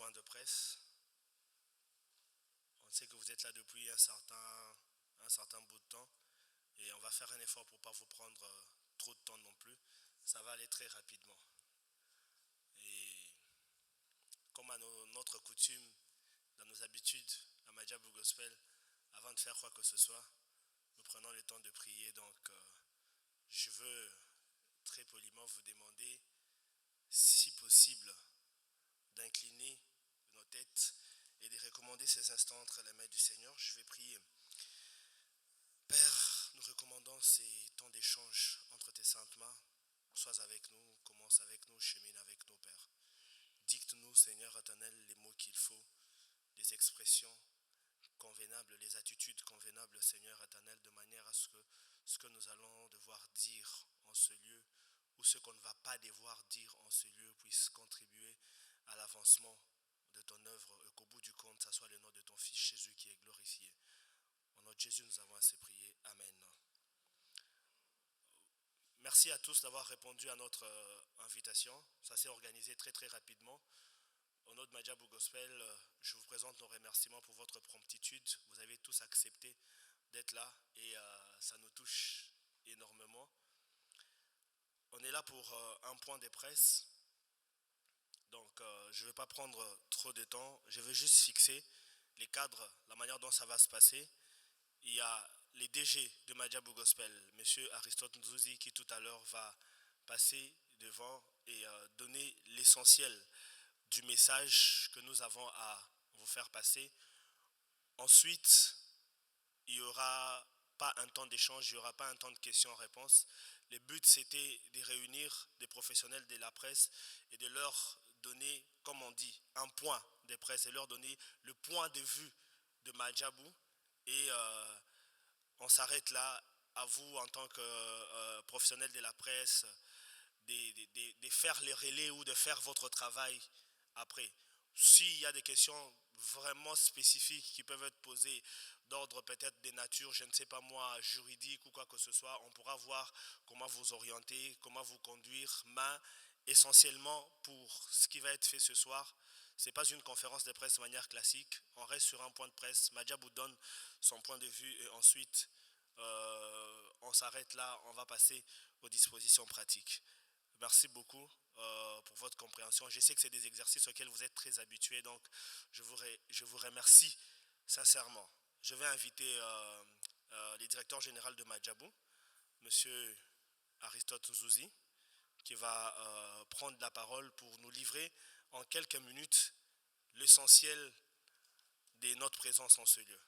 point de presse. On sait que vous êtes là depuis un certain bout de temps et on va faire un effort pour ne pas vous prendre trop de temps non plus. Ça va aller très rapidement. Et comme à notre coutume, dans nos habitudes à Madjabou Gospel, avant de faire quoi que ce soit, nous prenons le temps de prier. Donc, je veux très poliment vous demander, si possible, d'incliner nos têtes et de recommander ces instants entre les mains du Seigneur. Je vais prier. Père, nous recommandons ces temps d'échange entre tes saintes mains. Sois avec nous, commence avec nous, chemine avec nous, Père. Dicte-nous, Seigneur éternel, les mots qu'il faut, les expressions convenables, les attitudes convenables, Seigneur éternel, de manière à ce que nous allons devoir dire en ce lieu, ou ce qu'on ne va pas devoir dire en ce lieu, puisse contribuer à l'avancement de ton œuvre, et qu'au bout du compte, ça soit le nom de ton Fils Jésus qui est glorifié. Au nom de Jésus, nous avons assez prié. Amen. Merci à tous d'avoir répondu à notre invitation. Ça s'est organisé très très rapidement. Au nom de Madjabou Gospel, je vous présente nos remerciements pour votre promptitude. Vous avez tous accepté d'être là et ça nous touche énormément. On est là pour un point de presse. Donc je ne vais pas prendre trop de temps. Je veux juste fixer les cadres, la manière dont ça va se passer. Il y a les DG de Madjabou Gospel, M. Aristote Nzouzi, qui tout à l'heure va passer devant et donner l'essentiel du message que nous avons à vous faire passer. Ensuite, il n'y aura pas un temps d'échange, il n'y aura pas un temps de questions-réponses. Le but, c'était de réunir des professionnels de la presse et de leur donner, comme on dit, un point de presse et leur donner le point de vue de Madjabou. Et on s'arrête là. À vous, en tant que professionnel de la presse, de faire les relais ou de faire votre travail après. S'il y a des questions vraiment spécifiques qui peuvent être posées d'ordre peut-être des natures, je ne sais pas moi, juridique ou quoi que ce soit, on pourra voir comment vous orienter, comment vous conduire, mais essentiellement pour ce qui va être fait ce soir, ce n'est pas une conférence de presse de manière classique, on reste sur un point de presse, Madjabou donne son point de vue et ensuite on s'arrête là, on va passer aux dispositions pratiques. Merci beaucoup pour votre compréhension. Je sais que c'est des exercices auxquels vous êtes très habitués, donc je vous remercie sincèrement. Je vais inviter le directeur général de Madjabou, M. Aristote Nzouzi, qui va prendre la parole pour nous livrer en quelques minutes l'essentiel de notre présence en ce lieu.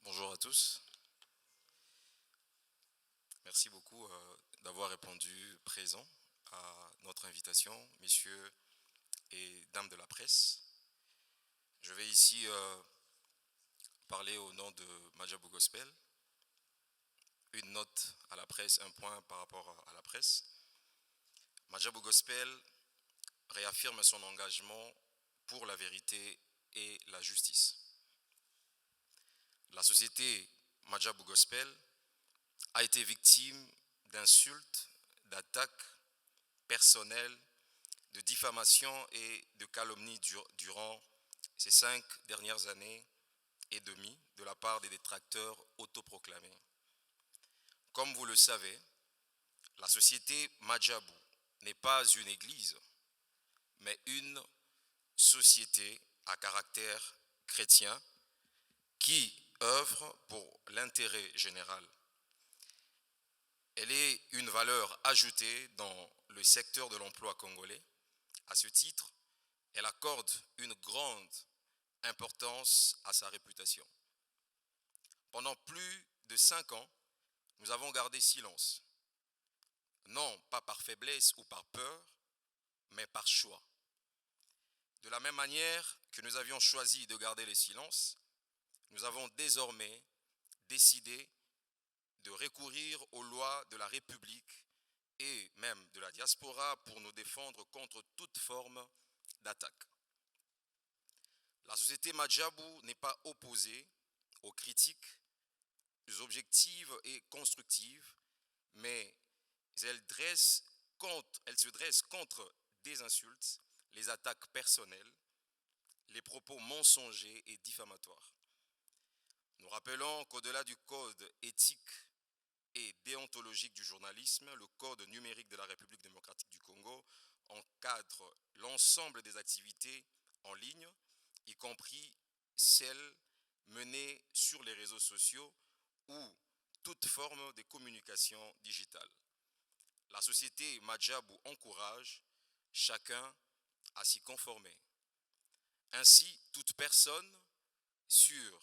Bonjour à tous. Merci beaucoup d'avoir répondu présent à notre invitation, messieurs et dames de la presse. Je vais ici parler au nom de Madjabou Gospel. Une note à la presse, un point par rapport à la presse. Madjabou Gospel réaffirme son engagement pour la vérité et la justice. La société Madjabou Gospel a été victime d'insultes, d'attaques personnelles, de diffamations et de calomnies durant ces 5 dernières années et demie de la part des détracteurs autoproclamés. Comme vous le savez, la société Madjabou n'est pas une église, mais une société à caractère chrétien qui œuvre pour l'intérêt général. Elle est une valeur ajoutée dans le secteur de l'emploi congolais. À ce titre, elle accorde une grande importance à sa réputation. Pendant plus de 5 ans, nous avons gardé silence. Non pas par faiblesse ou par peur, mais par choix. De la même manière que nous avions choisi de garder le silence, nous avons désormais décidé de recourir aux lois de la République et même de la diaspora pour nous défendre contre toute forme d'attaque. La société Madjabou n'est pas opposée aux critiques objectives et constructives mais elle se dresse contre des insultes, les attaques personnelles, les propos mensongers et diffamatoires. Nous rappelons qu'au-delà du code éthique et déontologique du journalisme, le code numérique de la République démocratique du Congo encadre l'ensemble des activités en ligne, y compris celles menées sur les réseaux sociaux ou toute forme de communication digitale. La société Madjabou encourage chacun à s'y conformer. Ainsi, toute personne sur